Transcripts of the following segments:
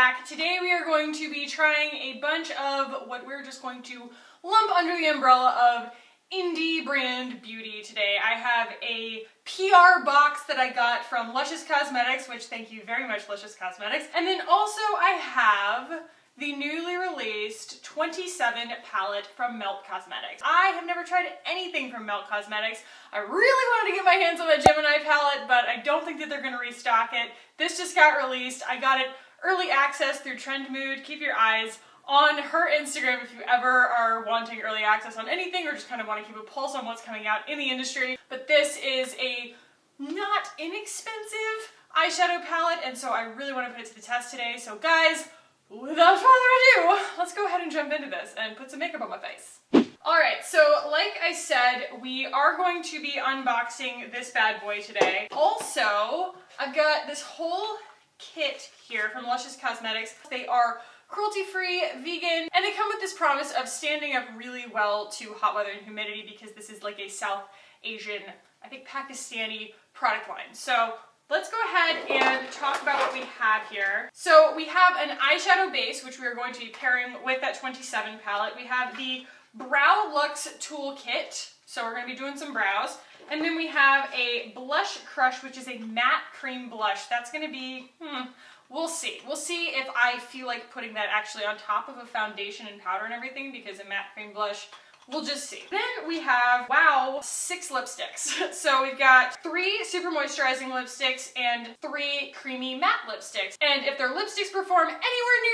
back. Today we are going to be trying a bunch of what we're just going to lump under the umbrella of indie brand beauty today. I have a PR box that I got from Luscious Cosmetics, which thank you very much, Luscious Cosmetics. And then also I have the newly released 27 palette from Melt Cosmetics. I have never tried anything from Melt Cosmetics. I really wanted to get my hands on that Gemini palette, but I don't think that they're gonna restock it. This just got released. I got it early access through Trend Mood. Keep your eyes on her Instagram if you ever are wanting early access on anything or just kind of want to keep a pulse on what's coming out in the industry. But this is a not inexpensive eyeshadow palette, and so I really want to put it to the test today. So guys, without further ado, let's go ahead and jump into this and put some makeup on my face. Alright, so like I said, we are going to be unboxing this bad boy today. Also, I've got this whole kit here from Luscious Cosmetics. They are cruelty-free, vegan, and they come with this promise of standing up really well to hot weather and humidity because this is like a South Asian, I think Pakistani product line. So let's go ahead and talk about what we have here. So we have an eyeshadow base, which we are going to be pairing with that 27 palette. We have the Brow Luxe Toolkit, so we're going to be doing some brows. And then we have a Blush Crush, which is a matte cream blush. That's going to be, we'll see. We'll see if I feel like putting that actually on top of a foundation and powder and everything, because a matte cream blush, we'll just see. Then we have, wow, 6 lipsticks. So we've got 3 super moisturizing lipsticks and 3 creamy matte lipsticks. And if their lipsticks perform anywhere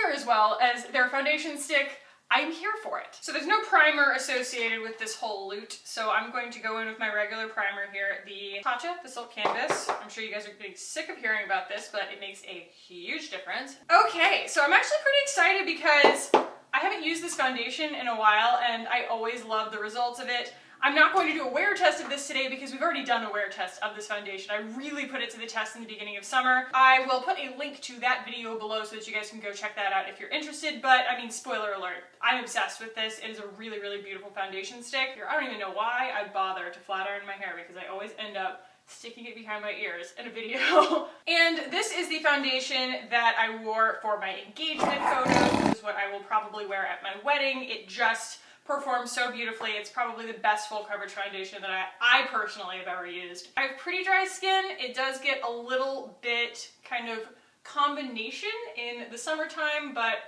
near as well as their foundation stick, I'm here for it. So there's no primer associated with this whole loot, so I'm going to go in with my regular primer here, the Tatcha, the Silk Canvas. I'm sure you guys are getting sick of hearing about this, but it makes a huge difference. Okay, so I'm actually pretty excited because I haven't used this foundation in a while, and I always love the results of it. I'm not going to do a wear test of this today because we've already done a wear test of this foundation. I really put it to the test in the beginning of summer. I will put a link to that video below so that you guys can go check that out if you're interested, but I mean, spoiler alert, I'm obsessed with this. It is a really, really beautiful foundation stick. I don't even know why I bother to flat iron my hair because I always end up sticking it behind my ears in a video. And this is the foundation that I wore for my engagement photos. This is what I will probably wear at my wedding. It just performs so beautifully. It's probably the best full coverage foundation that I personally have ever used. I have pretty dry skin. It does get a little bit kind of combination in the summertime, but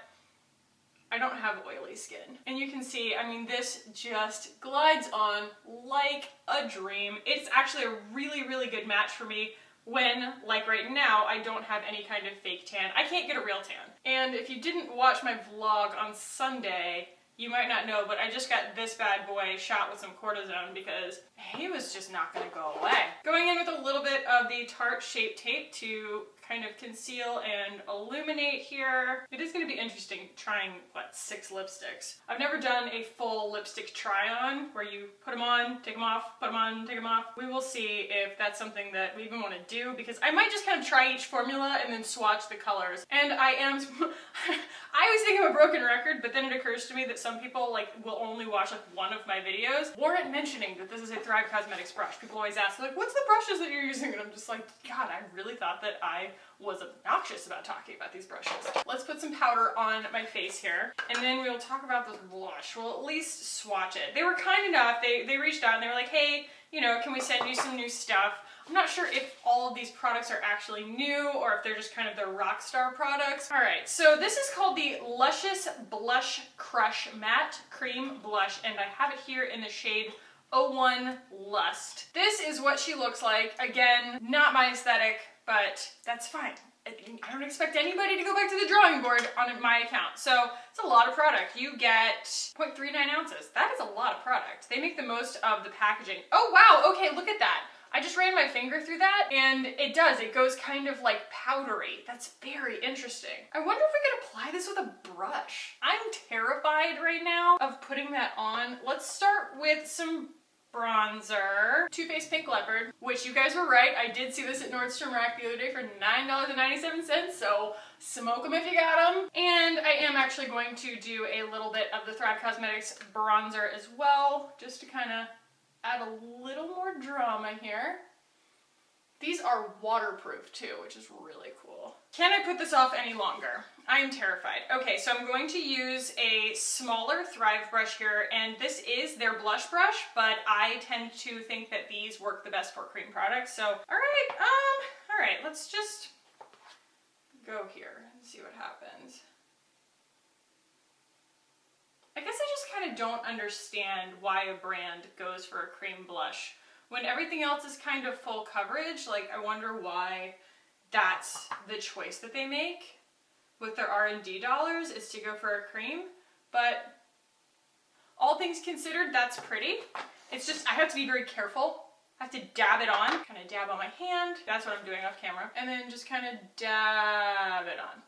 I don't have oily skin. And you can see, I mean, this just glides on like a dream. It's actually a really, really good match for me when, like right now, I don't have any kind of fake tan. I can't get a real tan. And if you didn't watch my vlog on Sunday, you might not know, but I just got this bad boy shot with some cortisone because he was just not gonna go away. Going in with a little bit of the Tarte Shape Tape to kind of conceal and illuminate here. It is gonna be interesting trying, what, 6 lipsticks. I've never done a full lipstick try-on where you put them on, take them off, put them on, take them off. We will see if that's something that we even wanna do because I might just kind of try each formula and then swatch the colors. And I always think I'm a broken record, but then it occurs to me that some people will only watch like one of my videos. Warrant mentioning that this is a Thrive Cosmetics brush. People always ask, like, what's the brushes that you're using? And I'm just like, God, I really thought that I was obnoxious about talking about these brushes. Let's put some powder on my face here, and then we'll talk about this blush. We'll at least swatch it. They were kind enough, they reached out and they were like, hey, you know, can we send you some new stuff? I'm not sure if all of these products are actually new or if they're just kind of their rock star products. All right, so this is called the Luscious Blush Crush Matte Cream Blush, and I have it here in the shade 01 Lust. This is what she looks like. Again, not my aesthetic, but that's fine. I don't expect anybody to go back to the drawing board on my account. So it's a lot of product. You get 0.39 ounces. That is a lot of product. They make the most of the packaging. Oh wow, okay, look at that. I just ran my finger through that and it does. It goes kind of like powdery. That's very interesting. I wonder if we could apply this with a brush. I'm terrified right now of putting that on. Let's start with some bronzer. Too Faced Pink Leopard, which you guys were right. I did see this at Nordstrom Rack the other day for $9.97, so smoke them if you got them. And I am actually going to do a little bit of the Thrive Cosmetics bronzer as well, just to kind of add a little more drama here. These are waterproof too, which is really cool. Can I put this off any longer? I am terrified. Okay, so I'm going to use a smaller Thrive brush here, and this is their blush brush, but I tend to think that these work the best for cream products. So, all right, let's just go here and see what happens. I guess I just kind of don't understand why a brand goes for a cream blush when everything else is kind of full coverage. Like, I wonder why that's the choice that they make with their R&D dollars, is to go for a cream. But all things considered, that's pretty. It's just, I have to be very careful. I have to dab it on, kind of dab on my hand. That's what I'm doing off camera. And then just kind of dab it on.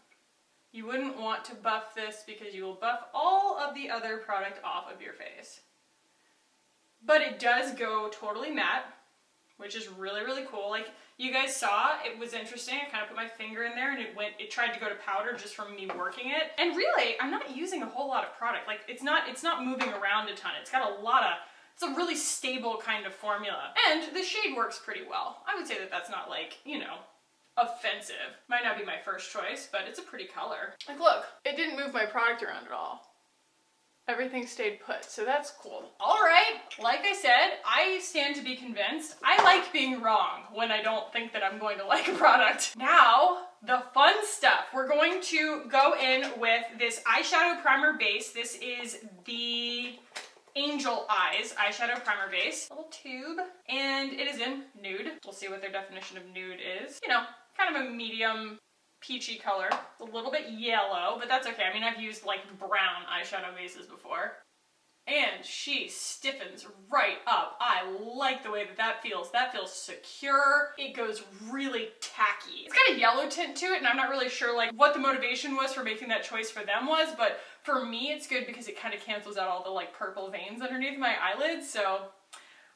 You wouldn't want to buff this because you will buff all of the other product off of your face. But it does go totally matte, which is really, really cool. Like, you guys saw, it was interesting. I kind of put my finger in there and it tried to go to powder just from me working it. And really, I'm not using a whole lot of product. Like, it's not moving around a ton. It's got it's a really stable kind of formula. And the shade works pretty well. I would say that that's not like, you know, offensive. Might not be my first choice, but it's a pretty color. Like, look, it didn't move my product around at all. Everything stayed put, so that's cool. All right, like I said, I stand to be convinced. I like being wrong when I don't think that I'm going to like a product. Now, the fun stuff. We're going to go in with this eyeshadow primer base. This is the Angel Eyes eyeshadow primer base. Little tube, and it is in nude. We'll see what their definition of nude is. You know, kind of a medium peachy color. It's a little bit yellow, but that's okay. I mean, I've used like brown eyeshadow bases before. And she stiffens right up. I like the way that that feels. That feels secure. It goes really tacky. It's got a yellow tint to it, and I'm not really sure like what the motivation was for making that choice for them was, but for me it's good because it kind of cancels out all the like purple veins underneath my eyelids, so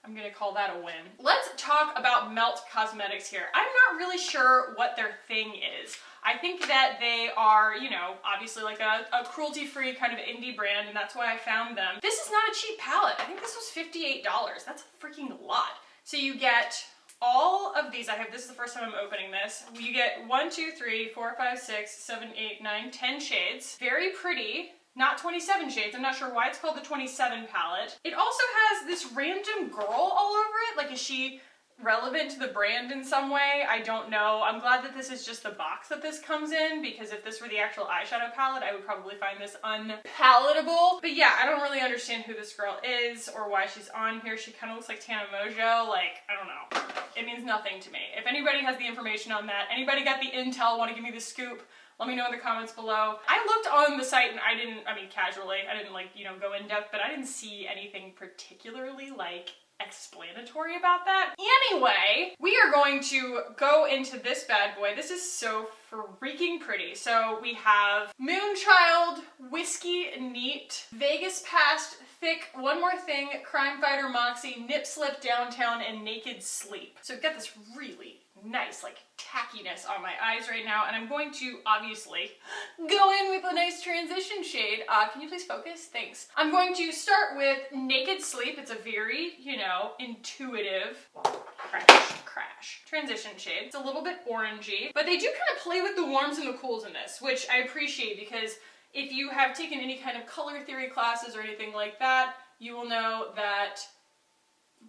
I'm gonna call that a win. Let's talk about Melt Cosmetics here. I'm not really sure what their thing is. I think that they are, you know, obviously like a cruelty-free kind of indie brand, and that's why I found them. This is not a cheap palette. I think this was $58. That's a freaking lot. So you get all of these. This is the first time I'm opening this. You get 1, 2, 3, 4, 5, 6, 7, 8, 9, 10 shades. Very pretty. Not 27 shades. I'm not sure why it's called the 27 palette. It also has this random girl all over it. Like, is she relevant to the brand in some way? I don't know. I'm glad that this is just the box that this comes in, because if this were the actual eyeshadow palette, I would probably find this unpalatable. But yeah, I don't really understand who this girl is or why she's on here. She kind of looks like Tana Mojo. Like, I don't know. It means nothing to me. If anybody has the information on that, anybody got the intel, want to give me the scoop, let me know in the comments below. I looked on the site and I mean casually, I didn't like, you know, go in depth, but I didn't see anything particularly like explanatory about that. Anyway, we are going to go into this bad boy. This is so freaking pretty. So we have Moonchild, Whiskey Neat, Vegas Past, Thick, One More Thing, Crime Fighter Moxie, Nip Slip Downtown, and Naked Sleep. So we've got this really nice like tackiness on my eyes right now, and I'm going to obviously go in with a nice transition shade. Can you please focus? Thanks. I'm going to start with Naked Sleep. It's a very, you know, intuitive crash transition shade. It's a little bit orangey, but they do kind of play with the warms and the cools in this, which I appreciate, because if you have taken any kind of color theory classes or anything like that, you will know that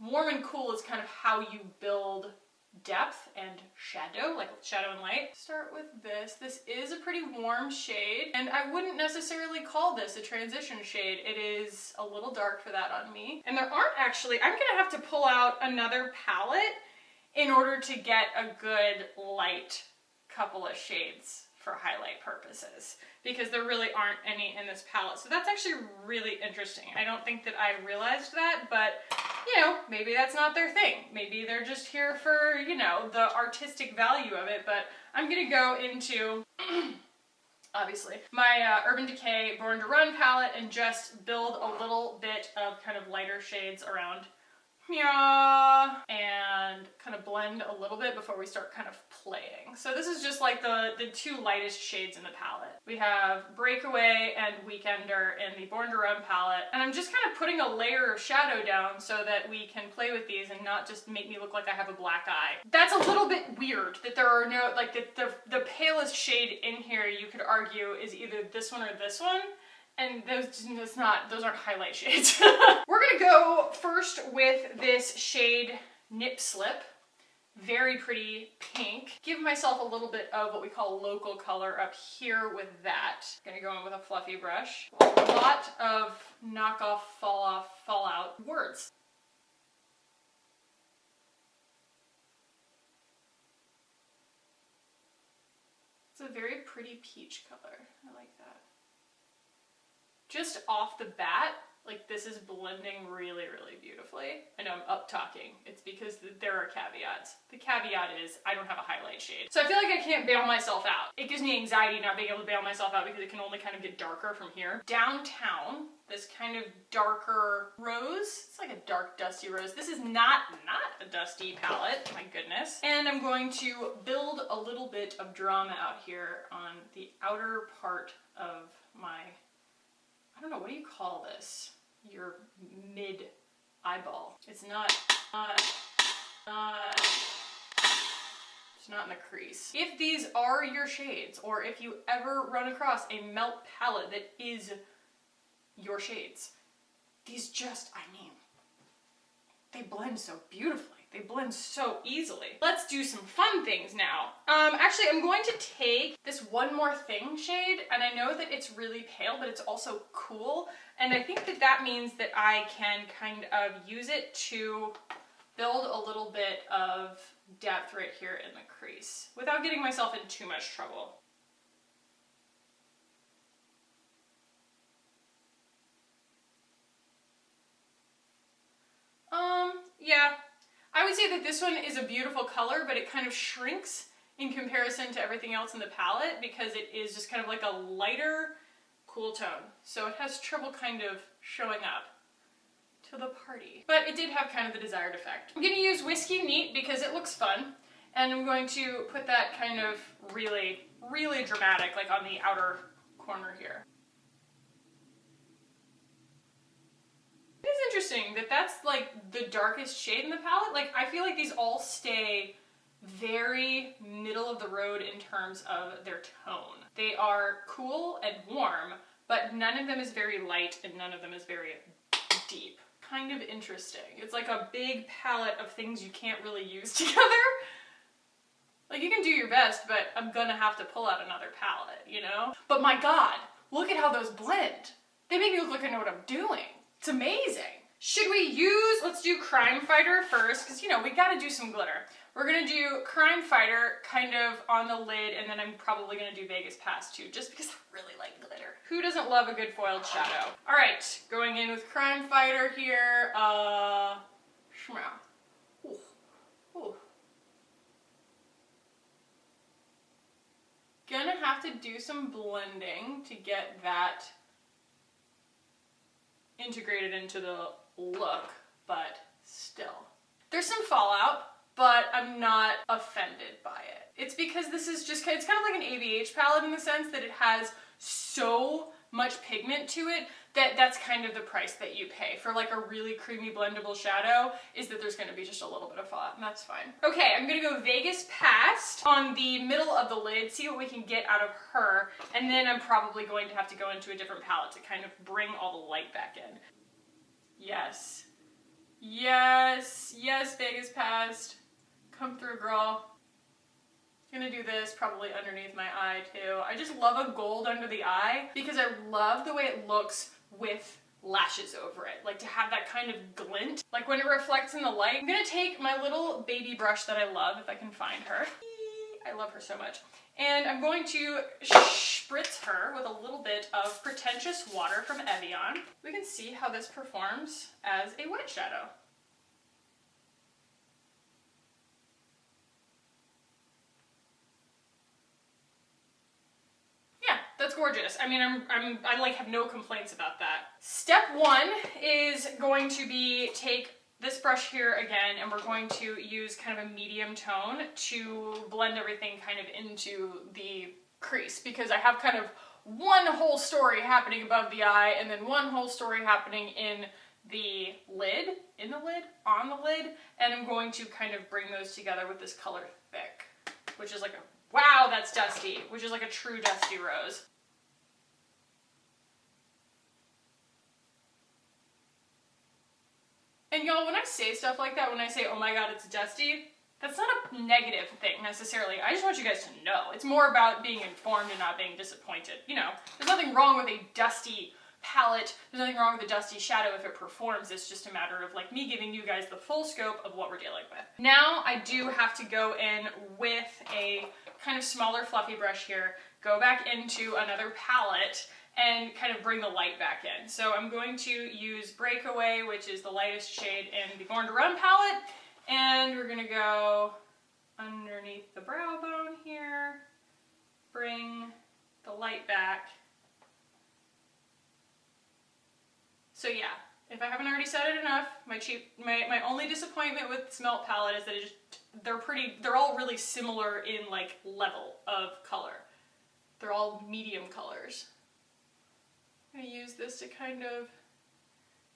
warm and cool is kind of how you build depth and shadow, like shadow and light. Start with this. This is a pretty warm shade, and I wouldn't necessarily call this a transition shade. It is a little dark for that on me. And there aren't actually, I'm gonna have to pull out another palette in order to get a good light couple of shades for highlight purposes, because there really aren't any in this palette. So that's actually really interesting. I don't think that I realized that, but you know, maybe that's not their thing. Maybe they're just here for, you know, the artistic value of it. But I'm gonna go into, obviously, my Urban Decay Born to Run palette and just build a little bit of kind of lighter shades around and kind of blend a little bit before we start kind of playing. So this is just like the two lightest shades in the palette. We have Breakaway and Weekender in the Born to Run palette, and I'm just kind of putting a layer of shadow down so that we can play with these and not just make me look like I have a black eye. That's a little bit weird that there are no, like the palest shade in here, you could argue, is either this one or this one. And those aren't highlight shades. We're gonna go first with this shade Nip Slip. Very pretty pink. Give myself a little bit of what we call local color up here with that. Gonna go in with a fluffy brush. A lot of knock off, fall out words. It's a very pretty peach color. I like that. Just off the bat, like this is blending really, really beautifully. I know I'm up talking. It's because there are caveats. The caveat is I don't have a highlight shade. So I feel like I can't bail myself out. It gives me anxiety not being able to bail myself out because it can only kind of get darker from here. Downtown, this kind of darker rose. It's like a dark dusty rose. This is not a dusty palette, my goodness. And I'm going to build a little bit of drama out here on the outer part of my, I don't know, what do you call this? Your mid eyeball. It's not in the crease. If these are your shades, or if you ever run across a melt palette that is your shades, these just, I mean, they blend so beautifully. They blend so easily. Let's do some fun things now. Actually, I'm going to take this One More Thing shade, and I know that it's really pale, but it's also cool. And I think that means that I can kind of use it to build a little bit of depth right here in the crease without getting myself in too much trouble. Yeah. I would say that this one is a beautiful color, but it kind of shrinks in comparison to everything else in the palette because it is just kind of like a lighter, cool tone. So it has trouble kind of showing up to the party. But it did have kind of the desired effect. I'm going to use Whiskey Neat because it looks fun. And I'm going to put that kind of really, really dramatic, like on the outer corner here. It is interesting that that's like the darkest shade in the palette. Like I feel like these all stay very middle of the road in terms of their tone. They are cool and warm, but none of them is very light and none of them is very deep. Kind of interesting. It's like a big palette of things you can't really use together. Like you can do your best, but I'm gonna have to pull out another palette, you know? But my God, look at how those blend. They make me look like I know what I'm doing. It's amazing. Should we use, let's do Crime Fighter first, because you know, we gotta do some glitter. We're gonna do Crime Fighter kind of on the lid, and then I'm probably gonna do Vegas Pass too, just because I really like glitter. Who doesn't love a good foiled shadow? All right, going in with Crime Fighter here. Shmeow. Ooh. Ooh. Gonna have to do some blending to get that integrated into the look, but still. There's some fallout, but I'm not offended by it. It's because this is just, it's kind of like an ABH palette in the sense that it has so much pigment to it that that's kind of the price that you pay for like a really creamy blendable shadow, is that there's gonna be just a little bit of fallout, and that's fine. Okay, I'm gonna go Vegas Past on the middle of the lid, see what we can get out of her, and then I'm probably going to have to go into a different palette to kind of bring all the light back in. Yes. Yes, yes, Vegas Past. Come through, girl. Gonna do this probably underneath my eye too. I just love a gold under the eye because I love the way it looks with lashes over it. Like to have that kind of glint, like when it reflects in the light. I'm gonna take my little baby brush that I love, if I can find her. I love her so much. And I'm going to spritz her with a little bit of Pretentious Water from Evian. We can see how this performs as a wet shadow. That's gorgeous. I mean, I like have no complaints about that. Step one is going to be take this brush here again, and we're going to use kind of a medium tone to blend everything kind of into the crease, because I have kind of one whole story happening above the eye and then one whole story happening in the lid, on the lid, and I'm going to kind of bring those together with this color Thick, which is like a, wow, that's dusty, which is like a true dusty rose. And y'all, when I say stuff like that, when I say, oh my god, it's dusty, that's not a negative thing necessarily. I just want you guys to know. It's more about being informed and not being disappointed. You know, there's nothing wrong with a dusty palette. There's nothing wrong with a dusty shadow if it performs. It's just a matter of like me giving you guys the full scope of what we're dealing with. Now I do have to go in with a kind of smaller fluffy brush here, go back into another palette, and kind of bring the light back in. So I'm going to use Breakaway, which is the lightest shade in the Born to Run palette, and we're gonna go underneath the brow bone here, bring the light back. So yeah, if I haven't already said it enough, my only disappointment with this Melt palette is that it just, they're all really similar in like level of color. They're all medium colors. I'm gonna use this to kind of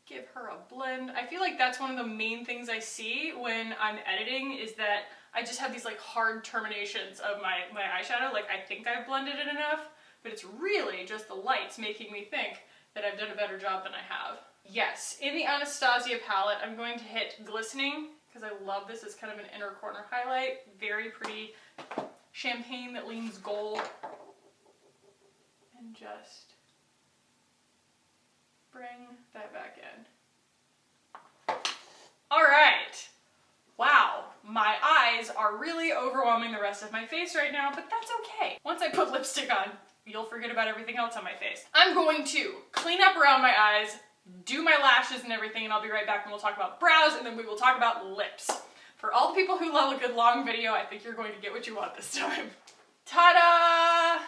give her a blend. I feel like that's one of the main things I see when I'm editing, is that I just have these like hard terminations of my eyeshadow. Like I think I've blended it enough, but it's really just the lights making me think that I've done a better job than I have. Yes, in the Anastasia palette, I'm going to hit Glistening, because I love this as kind of an inner corner highlight. Very pretty champagne that leans gold. And just bring that back in. All right. Wow, my eyes are really overwhelming the rest of my face right now, but that's okay. Once I put lipstick on, you'll forget about everything else on my face. I'm going to clean up around my eyes, do my lashes and everything, and I'll be right back and we'll talk about brows, and then we will talk about lips. For all the people who love a good long video, I think you're going to get what you want this time. Ta-da!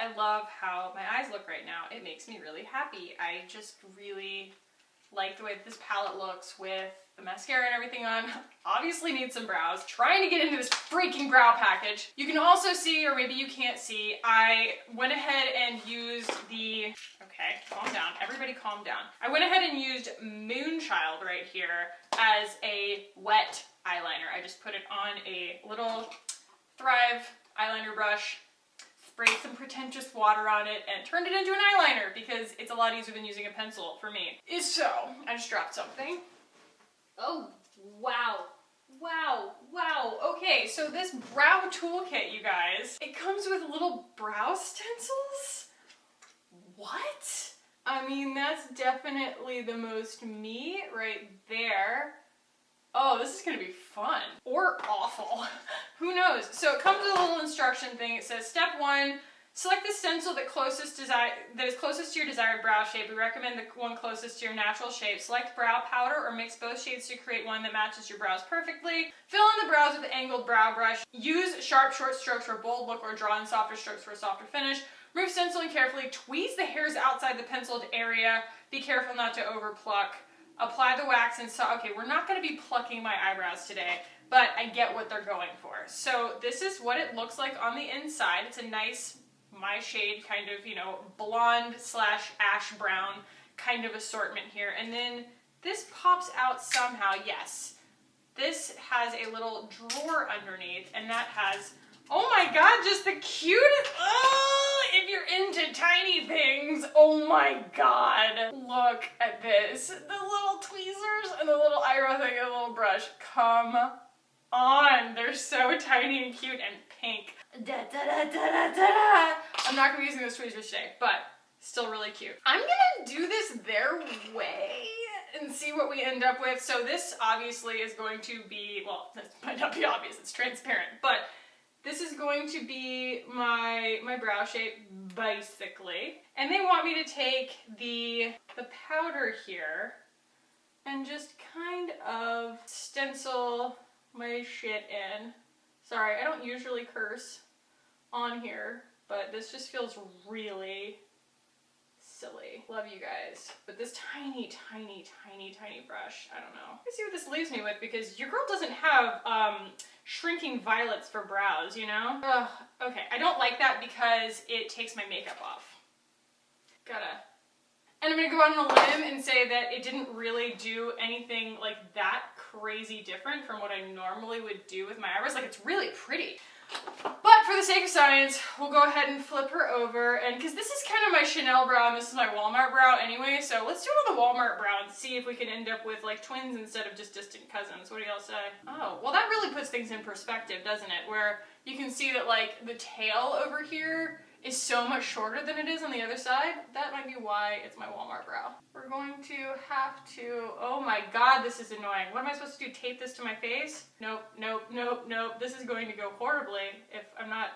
I love how my eyes look right now. It makes me really happy. I just really like the way that this palette looks with the mascara and everything on. Obviously need some brows. Trying to get into this freaking brow package. You can also see, or maybe you can't see, I went ahead and used the, okay, calm down. Everybody calm down. I went ahead and used Moonchild right here as a wet eyeliner. I just put it on a little Thrive eyeliner brush, sprayed some pretentious water on it, and turned it into an eyeliner because it's a lot easier than using a pencil for me. So, I just dropped something. Oh, wow. Wow, wow. Okay, so this brow toolkit, you guys, it comes with little brow stencils? What? I mean, that's definitely the most me right there. Oh, this is gonna be fun. Or awful. Who knows? So it comes with a little instruction thing. It says, step 1, select the stencil that is closest to your desired brow shape. We recommend the one closest to your natural shape. Select brow powder or mix both shades to create one that matches your brows perfectly. Fill in the brows with an angled brow brush. Use sharp, short strokes for a bold look or draw in softer strokes for a softer finish. Remove stencil and carefully tweeze the hairs outside the penciled area. Be careful not to over pluck. Apply the wax and okay, we're not going to be plucking my eyebrows today, but I get what they're going for. So this is what it looks like on the inside. It's a nice, my shade, kind of, you know, blonde slash ash brown kind of assortment here. And then this pops out somehow, yes. This has a little drawer underneath, and that has, oh my god, just the cutest, if you're into tiny things, oh my god. Look at this. The little tweezers and the little eyebrow thing and the little brush. Come on. They're so tiny and cute and pink. Da, da, da, da, da, da. I'm not going to be using those tweezers today, but still really cute. I'm going to do this their way and see what we end up with. So this obviously is going to be, well, this might not be obvious, it's transparent, but this is going to be my brow shape, basically. And they want me to take the powder here and just kind of stencil my shit in. Sorry, I don't usually curse on here, but this just feels really silly. Love you guys. But this tiny, tiny, tiny, tiny brush, I don't know. Let's see what this leaves me with, because your girl doesn't have shrinking violets for brows, you know? Ugh, okay, I don't like that because it takes my makeup off. And I'm gonna go out on a limb and say that it didn't really do anything like that crazy different from what I normally would do with my eyebrows. Like, it's really pretty. But for the sake of science, we'll go ahead and flip her over, and because this is kind of my Chanel brow and this is my Walmart brow anyway, so let's do it on the Walmart brow and see if we can end up with like twins instead of just distant cousins. What do y'all say? Oh, well, that really puts things in perspective, doesn't it? Where you can see that like the tail over here is so much shorter than it is on the other side. That might be why it's my Walmart brow. We're going to have to, oh my god, this is annoying. What am I supposed to do, tape this to my face? Nope, nope, nope, nope. This is going to go horribly if I'm not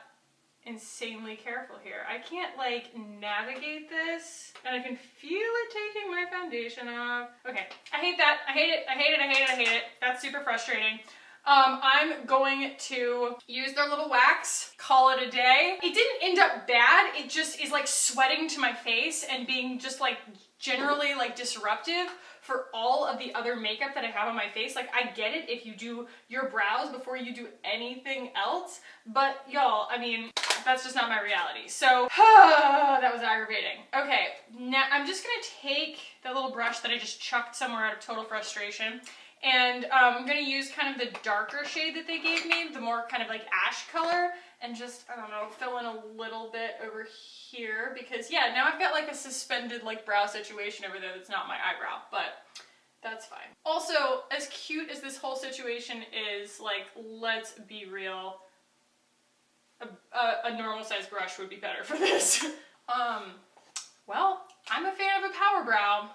insanely careful here. I can't like navigate this, and I can feel it taking my foundation off. Okay, I hate that. I hate it, I hate it, I hate it, I hate it. That's super frustrating. I'm going to use their little wax, call it a day. It didn't end up bad, it just is like sweating to my face and being just like generally like disruptive for all of the other makeup that I have on my face. Like, I get it if you do your brows before you do anything else, but y'all, I mean, that's just not my reality. So, that was aggravating. Okay, now I'm just gonna take the little brush that I just chucked somewhere out of total frustration, and I'm gonna use kind of the darker shade that they gave me, the more kind of like ash color, and just, I don't know, fill in a little bit over here, because yeah, now I've got like a suspended like brow situation over there that's not my eyebrow, but that's fine. Also, as cute as this whole situation is, like, let's be real, a normal size brush would be better for this. Well, I'm a fan of a power brow,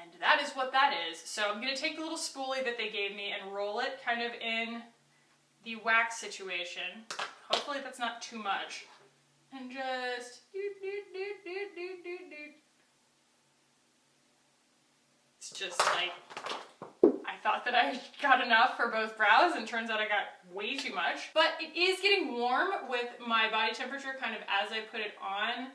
and that is what that is. So I'm gonna take the little spoolie that they gave me and roll it kind of in the wax situation. Hopefully that's not too much. And just It's just like, I thought that I got enough for both brows, and turns out I got way too much. But it is getting warm with my body temperature kind of as I put it on,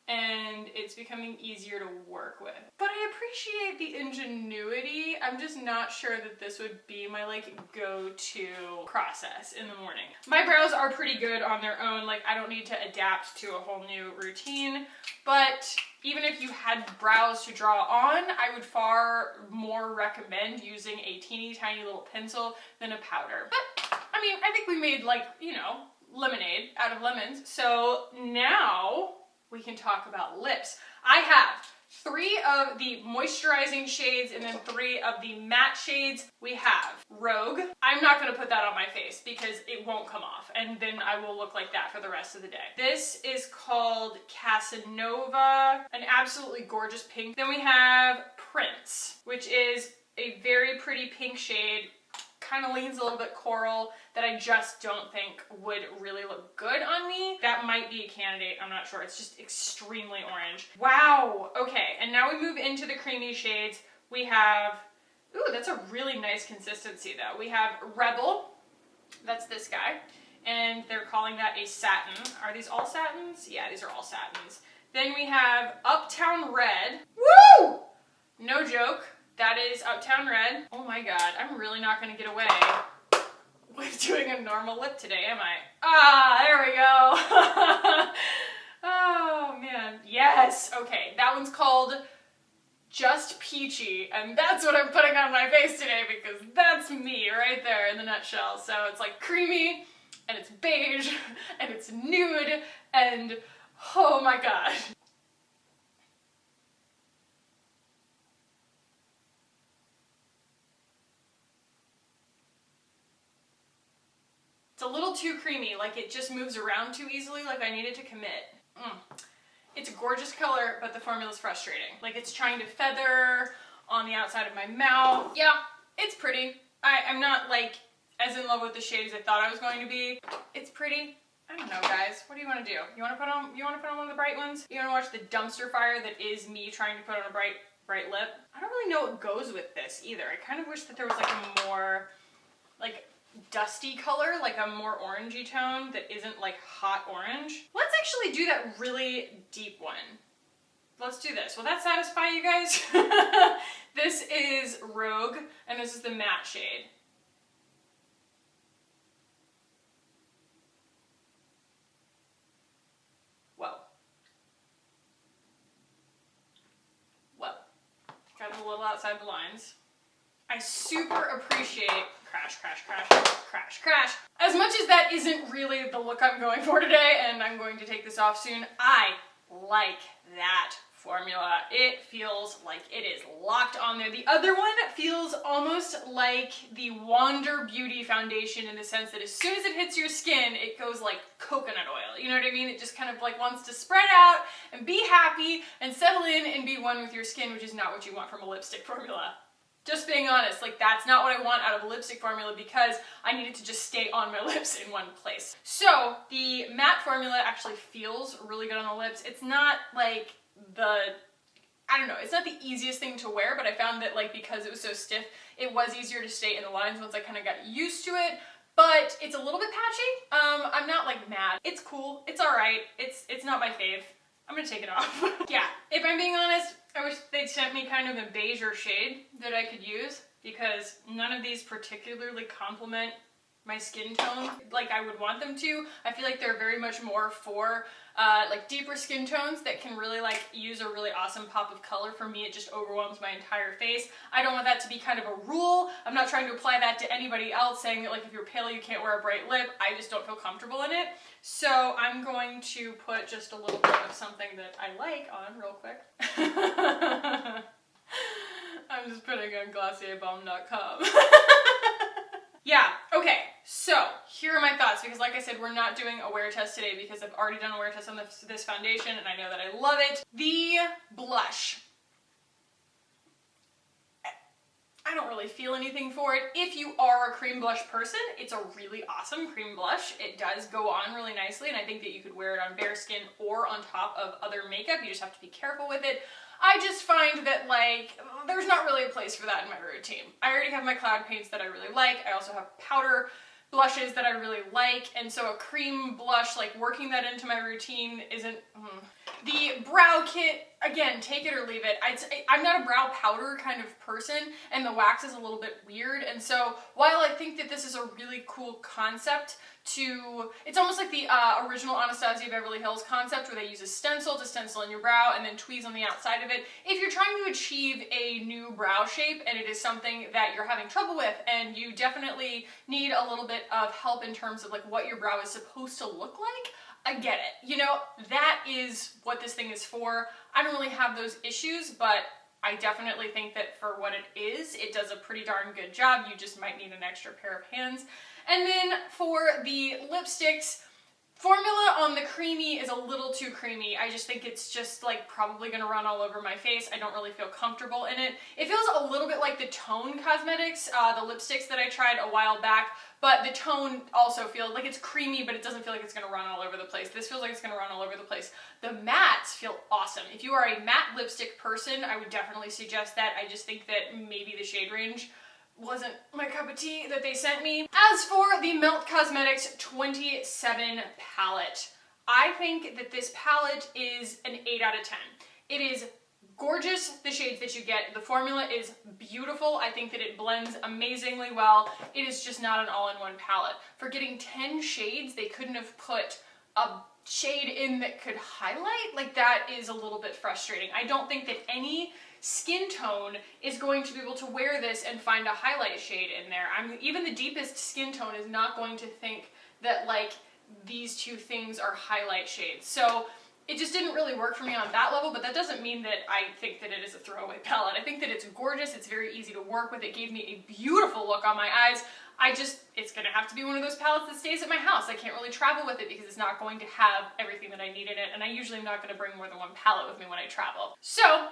and it's becoming easier to work with. But I appreciate the ingenuity. I'm just not sure that this would be my like go-to process in the morning. My brows are pretty good on their own. Like, I don't need to adapt to a whole new routine, but even if you had brows to draw on, I would far more recommend using a teeny tiny little pencil than a powder. But I mean, I think we made, like, you know, lemonade out of lemons. So now we can talk about lips. I have 3 of the moisturizing shades and then 3 of the matte shades. We have Rogue. I'm not gonna put that on my face because it won't come off, and then I will look like that for the rest of the day. This is called Casanova, an absolutely gorgeous pink. Then we have Prince, which is a very pretty pink shade, kind of leans a little bit coral, that I just don't think would really look good on me. That might be a candidate, I'm not sure. It's just extremely orange. Wow, okay, and now we move into the creamy shades. We have, ooh, that's a really nice consistency though. We have Rebel, that's this guy, and they're calling that a satin. Are these all satins? Yeah, these are all satins. Then we have Uptown Red. Woo! No joke. That is Uptown Red. Oh my god, I'm really not gonna get away with doing a normal lip today, am I? Ah, there we go. Oh man, yes. Okay, that one's called Just Peachy, and that's what I'm putting on my face today because that's me right there in the nutshell. So it's like creamy, and it's beige, and it's nude, and oh my god. It's a little too creamy, like it just moves around too easily, like I needed to commit. It's a gorgeous color, but the formula's frustrating. Like, it's trying to feather on the outside of my mouth. Yeah, it's pretty. I'm not like as in love with the shade as I thought I was going to be. It's pretty. I don't know, guys. What do you want to do? You want to put on one of the bright ones? You want to watch the dumpster fire that is me trying to put on a bright lip? I don't really know what goes with this either. I kind of wish that there was like a more like dusty color, like a more orangey tone that isn't like hot orange. Let's actually do that really deep one. let's do this. Will that satisfy you guys? This is Rogue, and this is the matte shade. Whoa. Whoa. Got a little outside the lines. I super appreciate, crash, crash, crash, crash, crash. As much as that isn't really the look I'm going for today, and I'm going to take this off soon, I like that formula. It feels like it is locked on there. The other one feels almost like the Wander Beauty foundation in the sense that as soon as it hits your skin, it goes like coconut oil. You know what I mean? It just kind of like wants to spread out and be happy and settle in and be one with your skin, which is not what you want from a lipstick formula. Just being honest, like that's not what I want out of a lipstick formula because I need it to just stay on my lips in one place. So the matte formula actually feels really good on the lips. It's not like I don't know, it's not the easiest thing to wear, but I found that like because it was so stiff, it was easier to stay in the lines once I kind of got used to it. But it's a little bit patchy. I'm not like mad. It's cool. It's all right. It's not my fave. I'm gonna take it off. Yeah, if I'm being honest, I wish they'd sent me kind of a beigeier shade that I could use because none of these particularly complement my skin tone like I would want them to. I feel like they're very much more for like deeper skin tones that can really like use a really awesome pop of color. For me, it just overwhelms my entire face. I don't want that to be kind of a rule. I'm not trying to apply that to anybody else saying that like if you're pale you can't wear a bright lip. I just don't feel comfortable in it. So I'm going to put just a little bit of something that I like on real quick. I'm just putting on glossierbomb.com. Yeah, okay, so here are my thoughts because like I said, we're not doing a wear test today because I've already done a wear test on this foundation and I know that I love it. The blush. I don't really feel anything for it. If you are a cream blush person, it's a really awesome cream blush. It does go on really nicely and I think that you could wear it on bare skin or on top of other makeup. You just have to be careful with it. I just find that like, there's not really a place for that in my routine. I already have my cloud paints that I really like. I also have powder blushes that I really like, and so a cream blush, like working that into my routine isn't, The brow kit, again, take it or leave it. I'm not a brow powder kind of person, and the wax is a little bit weird, and so while I think that this is a really cool concept it's almost like the original Anastasia Beverly Hills concept where they use a stencil to stencil in your brow and then tweeze on the outside of it. If you're trying to achieve a new brow shape and it is something that you're having trouble with and you definitely need a little bit of help in terms of like what your brow is supposed to look like, I get it. You know, that is what this thing is for. I don't really have those issues, but I definitely think that for what it is, it does a pretty darn good job. You just might need an extra pair of hands. And then for the lipsticks, formula on the creamy is a little too creamy. I just think it's just like probably gonna run all over my face. I don't really feel comfortable in it. It feels a little bit like the Tone Cosmetics, the lipsticks that I tried a while back, but the Tone also feels like it's creamy, but it doesn't feel like it's gonna run all over the place. This feels like it's gonna run all over the place. The mattes feel awesome. If you are a matte lipstick person, I would definitely suggest that. I just think that maybe the shade range wasn't my cup of tea that they sent me. As for the Melt Cosmetics 27 palette, I think that this palette is an 8 out of 10. It is gorgeous, the shades that you get. The formula is beautiful. I think that it blends amazingly well. It is just not an all-in-one palette. For getting 10 shades, they couldn't have put a shade in that could highlight. Like, that is a little bit frustrating. I don't think that any skin tone is going to be able to wear this and find a highlight shade in there. Even the deepest skin tone is not going to think that like these two things are highlight shades. So it just didn't really work for me on that level, but that doesn't mean that I think that it is a throwaway palette. I think that it's gorgeous. It's very easy to work with. It gave me a beautiful look on my eyes. It's gonna have to be one of those palettes that stays at my house. I can't really travel with it because it's not going to have everything that I need in it, and I usually am not gonna bring more than one palette with me when I travel. So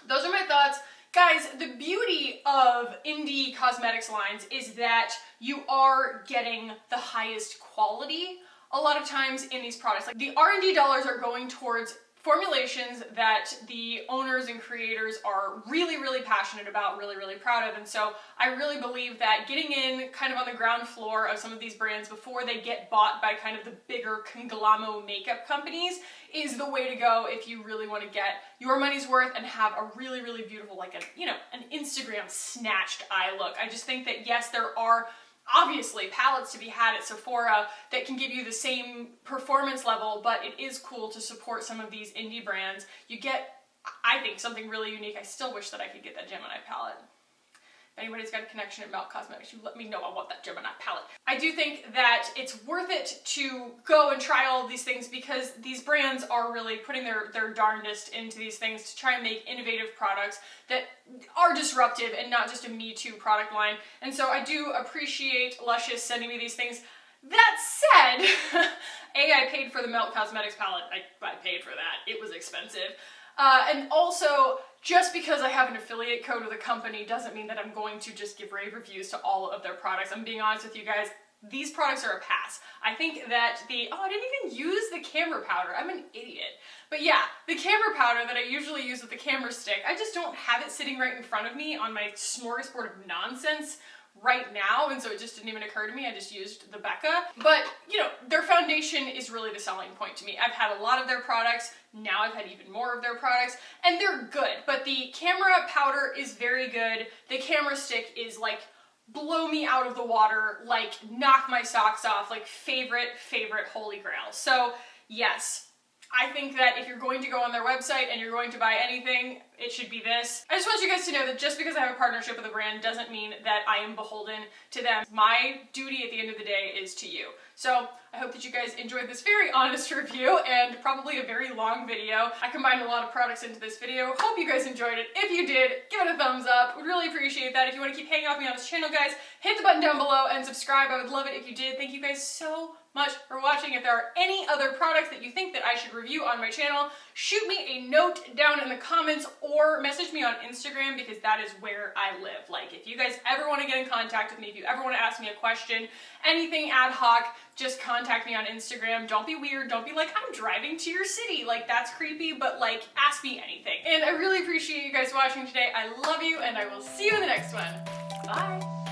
those are my thoughts. Guys, the beauty of indie cosmetics lines is that you are getting the highest quality a lot of times in these products. Like the R&D dollars are going towards formulations that the owners and creators are really, really passionate about, really, really proud of. And so I really believe that getting in kind of on the ground floor of some of these brands before they get bought by kind of the bigger conglomerate makeup companies is the way to go if you really want to get your money's worth and have a really, really beautiful, like an Instagram snatched eye look. I just think that yes, there are obviously palettes to be had at Sephora that can give you the same performance level, but it is cool to support some of these indie brands. You get, I think, something really unique. I still wish that I could get that Gemini palette. If anybody's got a connection at Melt Cosmetics, you let me know. I want that Gemini palette. I do think that it's worth it to go and try all of these things because these brands are really putting their darndest into these things to try and make innovative products that are disruptive and not just a Me Too product line. And so I do appreciate Luscious sending me these things. That said, I paid for the Melt Cosmetics palette. I paid for that. It was expensive. And also, just because I have an affiliate code with a company doesn't mean that I'm going to just give rave reviews to all of their products. I'm being honest with you guys, these products are a pass. I think that I didn't even use the camera powder. I'm an idiot. But yeah, the camera powder that I usually use with the camera stick, I just don't have it sitting right in front of me on my smorgasbord of nonsense right now, and so it just didn't even occur to me. I just used the Becca. But, you know, their foundation is really the selling point to me. I've had a lot of their products, now I've had even more of their products, and they're good. But the camera powder is very good. The camera stick is like, blow me out of the water, like knock my socks off, like favorite holy grail. So yes, I think that if you're going to go on their website and you're going to buy anything, it should be this. I just want you guys to know that just because I have a partnership with a brand doesn't mean that I am beholden to them. My duty at the end of the day is to you. So I hope that you guys enjoyed this very honest review and probably a very long video. I combined a lot of products into this video. Hope you guys enjoyed it. If you did, give it a thumbs up. Would really appreciate that. If you want to keep hanging out with me on this channel, guys, hit the button down below and subscribe. I would love it if you did. Thank you guys so much for watching. If there are any other products that you think that I should review on my channel, shoot me a note down in the comments or message me on Instagram because that is where I live. Like, if you guys ever want to get in contact with me, if you ever want to ask me a question, anything ad hoc, just contact me on Instagram. Don't be weird. Don't be like, I'm driving to your city. Like, that's creepy, but like, ask me anything. And I really appreciate you guys watching today. I love you, and I will see you in the next one. Bye.